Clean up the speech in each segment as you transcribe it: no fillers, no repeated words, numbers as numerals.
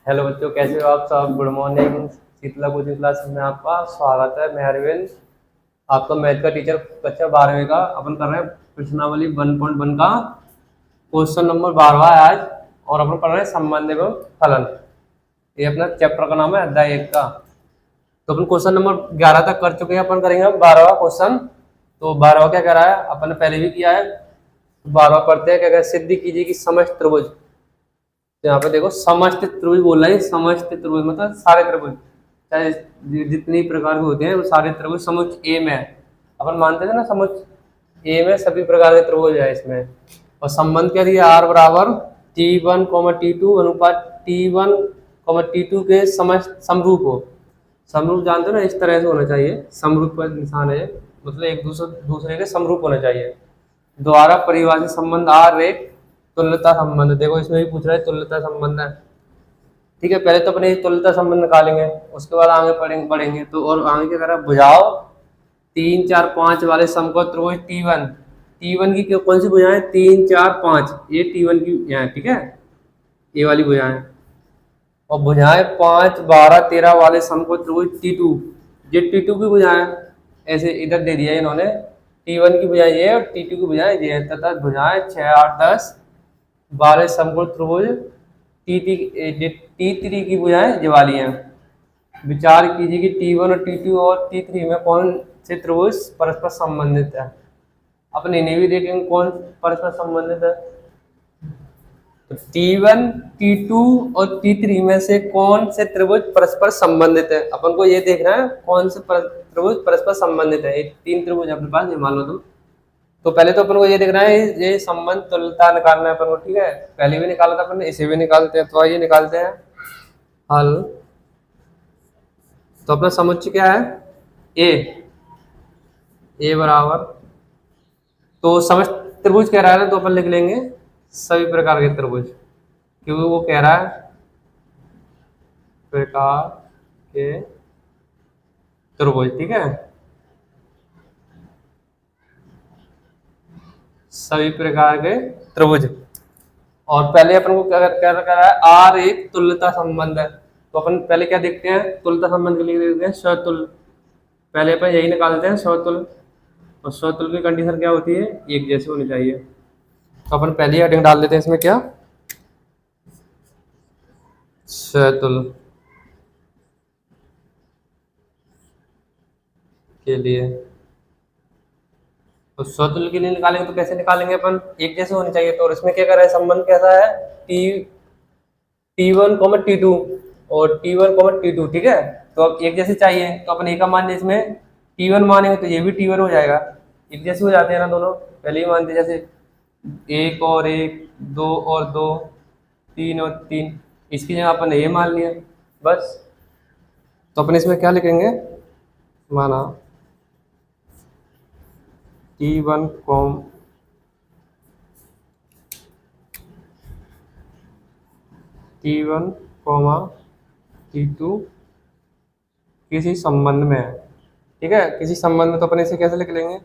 Hello बच्चों, कैसे हो आप सब। Good morning. Shitala coaching class में आपका स्वागत है। मैं अरविंद, आपका मैथ का टीचर, कक्षा 12वीं का। अपन कर रहे हैं प्रश्नावली 1.1 का क्वेश्चन नंबर 12 है आज। और अपन कर रहे हैं संबंध एवं फलन। ये अपना चैप्टर का नाम है, अध्याय 1 का। तो अपन क्वेश्चन नंबर 11 तक कर चुके हैं। अपन करेंगे अब 12वां क्वेश्चन। तो 12वां क्या कह रहा है, अपन ने पहले भी किया है। 12वां पढ़ते हैं। क्या कहते हैं, सिद्धि कीजिए कि समस्त त्रिभुज। तो यहाँ पे देखो, समस्त त्रिभुज बोल रहा है। समस्त त्रिभुज मतलब सारे त्रिभुज, चाहे जितनी प्रकार के होते हैं वो सारे त्रिभुज समुच्च ए में है। अपन मानते थे ना, समुच्च ए में सभी प्रकार के त्रिभुज है इसमें। और संबंध क्या दिया, आर बराबर T1, T2 अनुपात T1, T2 के समस्त समरूप हो। समरूप जानते हो ना, इस तरह से होना चाहिए। समरूप का निशान है, मतलब एक दूसरे के समरूप होना चाहिए। द्वारा परिभाषित संबंध आर एक तुल्यता संबंध। देखो इसमें भी पूछ रहा है तुल्यता संबंध है। ठीक है, पहले तो अपने तुल्यता संबंध निकालेंगे, उसके बाद आगे बढ़ेंगे। तो और आगे क्या करा, भुजाओ 3, 4, 5 वाले समकोण त्रिभुज T1। T1 की कौन सी भुजाएं, 3, 4, 5, ये T1 की भुजाएं। ठीक है, ये वाली भुजाएं। और भुजाएं 5, 12, 13 वाले समकोण त्रिभुज T2। ये T2 की भुजाएं ऐसे इधर दे दिया इन्होंने। T1 की भुजाएं ये और T2 की भुजाएं ये है, तथा भुजाएं 6, 8, 10, 12 समकोण त्रिभुज T3 की भुजाएं ये वाली हैं। विचार कीजिए कि T1 और T2 और T3 में कौन से त्रिभुज परस्पर संबंधित है। अपन इन्हें भी देखेंगे कौन परस्पर संबंधित है। तो T1, T2 और T3 में से कौन से त्रिभुज परस्पर संबंधित है, अपन को ये देखना है कौन से त्रिभुज परस्पर संबंधित है। ये 3 त्रिभुज अपने पास, ये मान लो तुम। तो पहले तो अपन को ये देखना है, ये संबंध तुल्यता निकालना है अपन को। ठीक है, पहले भी निकाला था अपन, इसे भी निकालते हैं। तो आइए निकालते हैं हल। तो अपना समुच्चय क्या है, ए बराबर, तो समस्त त्रिभुज कह रहा है ना, तो अपन लिख लेंगे सभी प्रकार के त्रिभुज, क्योंकि वो कह रहा है प्रकार के त्रिभुज। ठीक है, सभी प्रकार के त्रिभुज। और पहले अपन को क्या क्या रहा है, आर एक तुल्यता संबंध है। तो अपन पहले क्या देखते हैं, तुल्यता संबंध के लिए देखते हैं स्वतुल्य। पहले अपन यही निकालते हैं स्वतुल्य। और स्वतुल्य की कंडीशन क्या होती है, एक जैसे होनी चाहिए। तो अपन पहले हेडिंग डाल देते हैं इसमें, क्या, स्वतुल्य के लिए। तो स्वतुल्य के लिए निकालेंगे तो कैसे निकालेंगे अपन, एक जैसे होनी चाहिए। तो इसमें क्या कर रहा है, संबंध कैसा है, T1, T2 और T1, T2। ठीक है, तो अब एक जैसे चाहिए, तो अपन एक का मान इसमें T1 मानेंगे तो ये भी T1 हो जाएगा। एक जैसे हो जाते हैं ना दोनों, पहले ही मानते, जैसे 1 और 1, 2 और 2, 3 और 3। इसकी जगह अपन ये मान लिया बस। तो अपन इसमें क्या लिखेंगे, माना T1, T1, T2 किसी संबंध में है। ठीक है, किसी संबंध में। तो अपन इसे कैसे लिख लेंगे,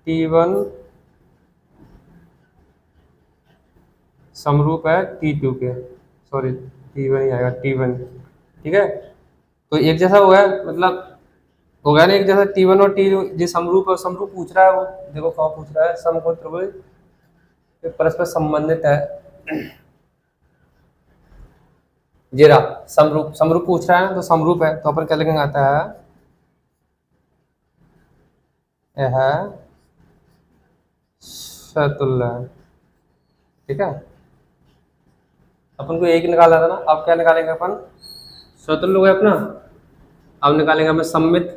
T1 समरूप है T2 के, सॉरी T1 ही आएगा, T1। ठीक है, तो एक जैसा हो गया, मतलब हो गया ना एक जैसा। T1 और T2 जो समरूप है, समरूप पूछ रहा है वो। देखो कहाँ पूछ रहा है, समकोण त्रिभुज परस्पर संबंधित है। जीरा समरूप, समरूप पूछ रहा है तो समरूप है। तो अपन क्या लिखेंगे, आता है यह समतुल्य है। ठीक है, अपन को एक निकालना था ना, अब क्या निकालेंगे अपन, समतुल्य हो गया अपना। अब निकालेंगे हमें सममित।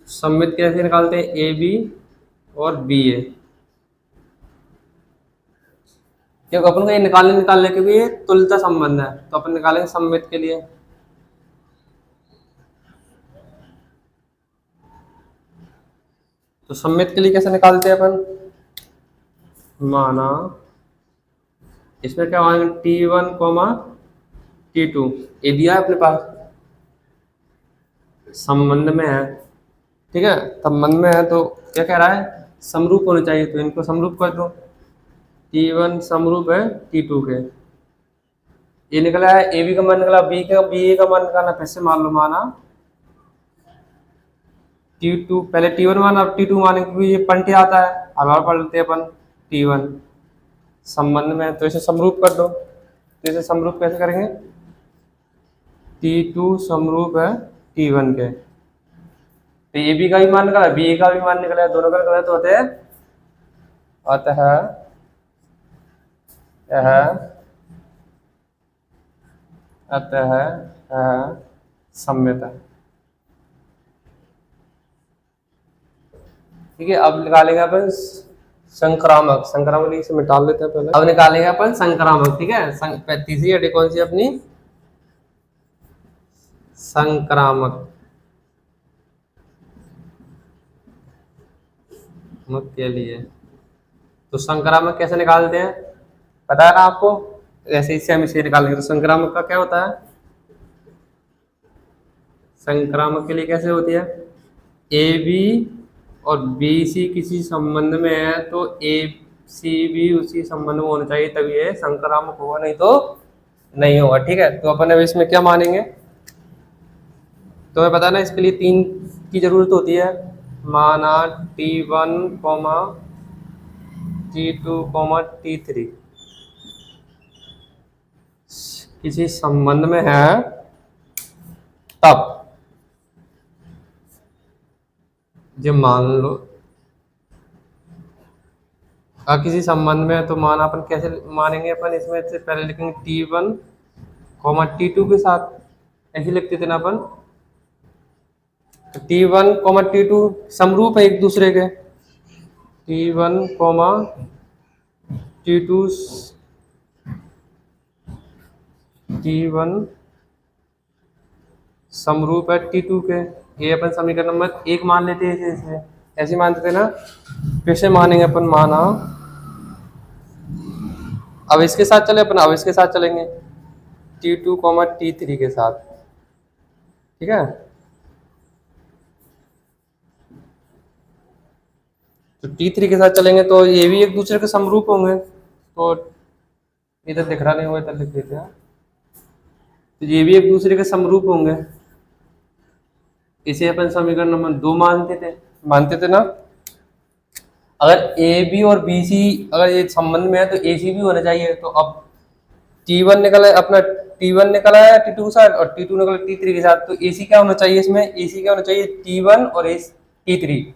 सममित कैसे निकालते हैं, ए बी और बी ए। क्योंकि अपन को ये निकालने क्योंकि ये तुल्यता संबंध है। तो अपन निकालेंगे सममित के लिए। तो सममित के लिए कैसे निकालते हैं अपन, माना इसमें क्या होगा, T1, T2 ये दिया है अपने पास, संबंध में है। ठीक है, संबंध में है तो क्या कह रहा है, समरूप होने चाहिए। तो इनको समरूप कर दो, T1 समरूप है T2 के। ए निकला है, ए बी का मान निकला, बी ए का मान निकालना, फिर से मान लो माना T2, पहले T1 माना, अब T2 माने, क्योंकि ये पंटे आता है, अब और पढ़ लेते हैं अपन T1 संबंध में, तो इसे समरूप कर दो। तो इसे समरूप कैसे करेंगे? T2 समरूप है T1 के, तो ए बी का भी मान निकला, बी ए का भी मान निकला, दोनों का निकला, तो होते हैं अतः सम्मित है। ठीक है, अब निकालेंगे अपन संक्रामक। संक्रामक इसे मिटा लेते हैं पहले। अब निकालेंगे अपन संक्रामक। ठीक है, तीसरी अड़ी कौन सी अपनी? संक्रामक के लिए। तो संक्रामक कैसे निकालते हैं पता है ना आपको? ऐसे इससे हम इसे निकालेंगे। तो संक्रामक का क्या होता है? संक्रामक के लिए कैसे होती है? ए बी और बी सी किसी संबंध में है तो ए सी भी उसी संबंध में होना चाहिए, तभी ये संक्रामक होगा, नहीं तो नहीं होगा। ठीक है, तो अपन अब इसमें क्या मानेंगे? तो हमें पता है ना, इसके लिए 3 की जरूरत होती है। माना T1, T2, T3 किसी संबंध में है तब जो मान लो किसी संबंध में है, तो माना अपन कैसे मानेंगे? अपन इसमें से पहले लिखेंगे T1, T2 के साथ, ऐसे लिखते थे ना अपन। तो T1, T2 समरूप है एक दूसरे के। T1, T2 T1 समरूप है T2 के। ये अपन समीकरण नंबर 1 मान लेते हैं, इसे ऐसे मानते थे ना। फिर से मानेंगे अपन, माना अब इसके साथ चले अपन, अब इसके साथ चलेंगे T2, T3 के साथ। ठीक है, तो T3 के साथ चलेंगे तो ये भी एक दूसरे के समरूप होंगे। तो इधर दिख रहा नहीं होगा, इधर लिख देते हैं। तो ये भी एक दूसरे के समरूप होंगे, इसे अपन समीकरण नंबर 2 मानते थे ना। अगर ए बी और बी सी अगर ये संबंध में है तो ए सी भी होना चाहिए। तो अब T1 निकला है अपना, T1 निकला है T2 के साथ और T2 निकला T3 के साथ, तो AC क्या होना चाहिए इसमें? AC क्या होना चाहिए? T1 और T3।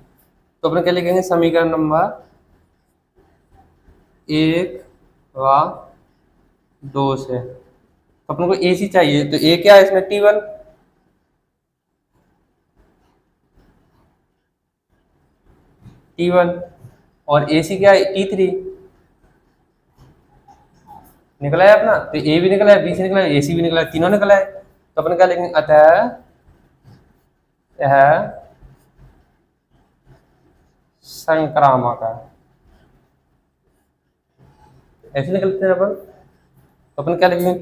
तो अपन क्या लिखेंगे? समीकरण नंबर 1 व 2 से तो अपन को AC चाहिए, तो A क्या है इसमें? T1, और AC क्या है? T3 निकला है अपना। तो A भी निकला है, B से निकला है, AC भी निकला है, तीनों निकला है। तो अपन क्या लिखेंगे? अतः यह संक्रामक है, ऐसे निकलते हैं अपन। तो अपन क्या लिखेंगे?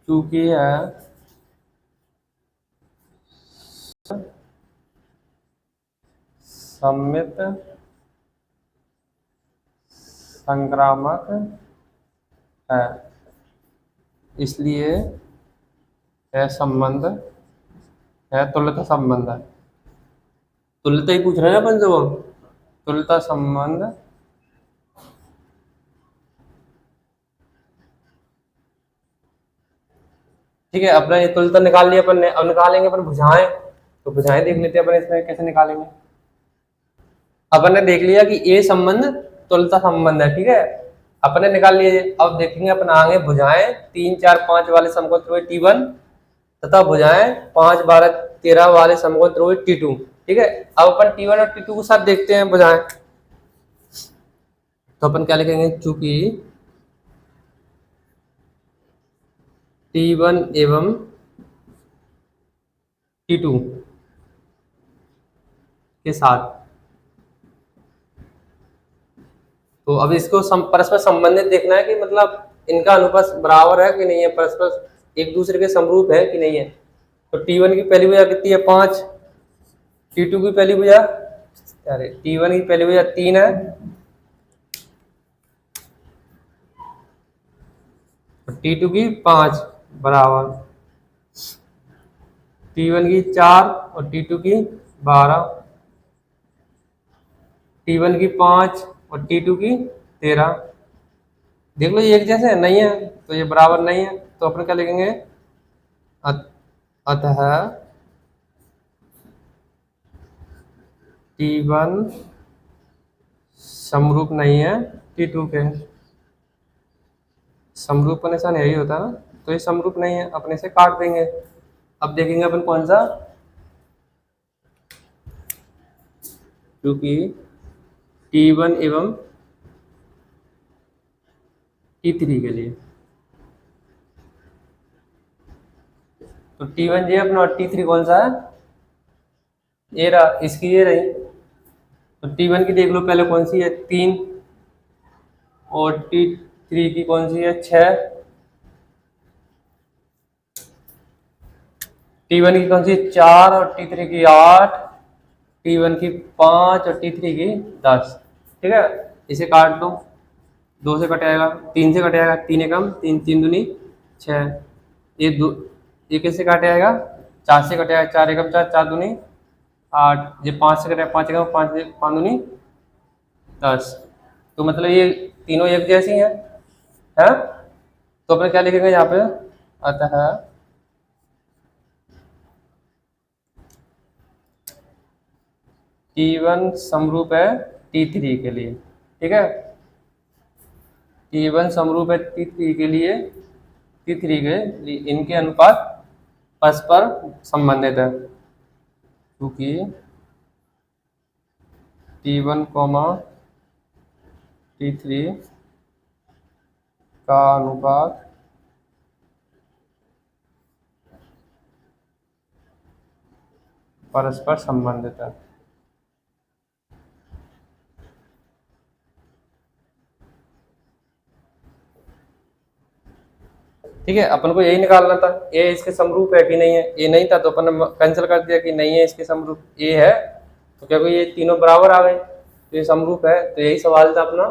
चूंकि है सम्मित संक्रामक है, इसलिए यह संबंध है तुल्यता संबंध है। तुल्यता ही पूछ रहे हैं अपन से, वो तुल्यता संबंध ठीक है। अपना ये तुल्यता निकाल लिया अपन ने, अब निकालेंगे अपन भुजाएं। तो भुजाएं देख लेते हैं अपन इसमें कैसे निकालेंगे। अपन ने देख लिया कि ये संबंध तुल्यता संबंध है, ठीक है, अपन ने निकाल लिया। अब देखेंगे अपन आगे भुजाएं 3, 4, 5 वाले समकोण त्रिभुज T1 तथा भुजाएं 5, 12, 13 वाले समकोण त्रिभुज T2। ठीक है, अब अपन T1 और T2 के साथ देखते हैं भुजाएं। तो अपन क्या लिखेंगे? चूंकि T1 एवं T2 के साथ, तो अब इसको परस्पर संबंधित देखना है कि मतलब इनका अनुपात बराबर है कि नहीं है, परस्पर एक दूसरे के समरूप है कि नहीं है। तो T1 की पहली भुजा कितनी है? 5। T2 की पहली भुजा, अरे T1 की पहली भुजा 3 है T2 की 5 बराबर T1 की 4 और T2 की 12, T1 की 5 और T2 की 13। देख लो ये एक जैसे नहीं है तो ये बराबर नहीं है, तो अपन क्या लिखेंगे, अतः T1 समरूप नहीं है T2 के। समरूप का निशान यही होता है ना, तो ये समरूप नहीं है, अपने से काट देंगे। अब देखेंगे अपन कौन सा, क्योंकि T1 एवं T3 के लिए, तो T1 ये अपना और T3 कौन सा है, ये रहा, इसकी ये रही। तो T1 की देख लो पहले कौन सी है, 3, और T3 की कौन सी है, 6। T1 की कौन सी 4 और T3 की 8, T1 की 5 और T3 की 10। ठीक है, इसे काट दो, 2 से कटेगा, 3 से कटेगा, 3 एकम 3, 3 दूनी 6, ये दो, ये किससे काटे आएगा, 4 से कटेगा, 4 एकम 4, 4 दूनी 8, ये 5 से कटेगा, 5 एकम 5, 5 दूनी 10। तो मतलब ये तीनों एक जैसी हैं, है? तो अपने क्या लिखेंगे यहाँ पे, अतः T1 समरूप है T3 के लिए। ठीक है, T1 समरूप है T3 के लिए, T3 के लिए इनके अनुपात परस्पर संबंधित है, क्योंकि T1 T3 का अनुपात परस्पर संबंधित है। ठीक है, अपन को यही निकालना था, ये इसके समरूप है कि नहीं है। ये नहीं था तो अपन ने कैंसिल कर दिया कि नहीं है इसके समरूप, ये है, तो क्योंकि ये तीनों बराबर आ गए तो ये समरूप है, तो यही सवाल था अपना।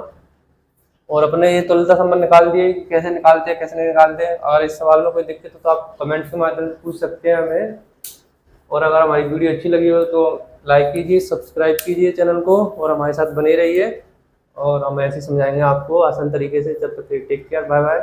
और अपने ये तुल्यता संबंध निकाल दिए, कैसे निकालते हैं कैसे नहीं निकालते हैं। अगर इस सवाल में कोई दिक्कत हो तो आप कमेंट्स के माध्यम से पूछ सकते हैं हमें। और अगर हमारी वीडियो अच्छी लगी हो तो लाइक कीजिए, सब्सक्राइब कीजिए चैनल को, और हमारे साथ बने रहिए, और हम ऐसे समझाएंगे आपको आसान तरीके से। जब तक टेक केयर, बाय बाय।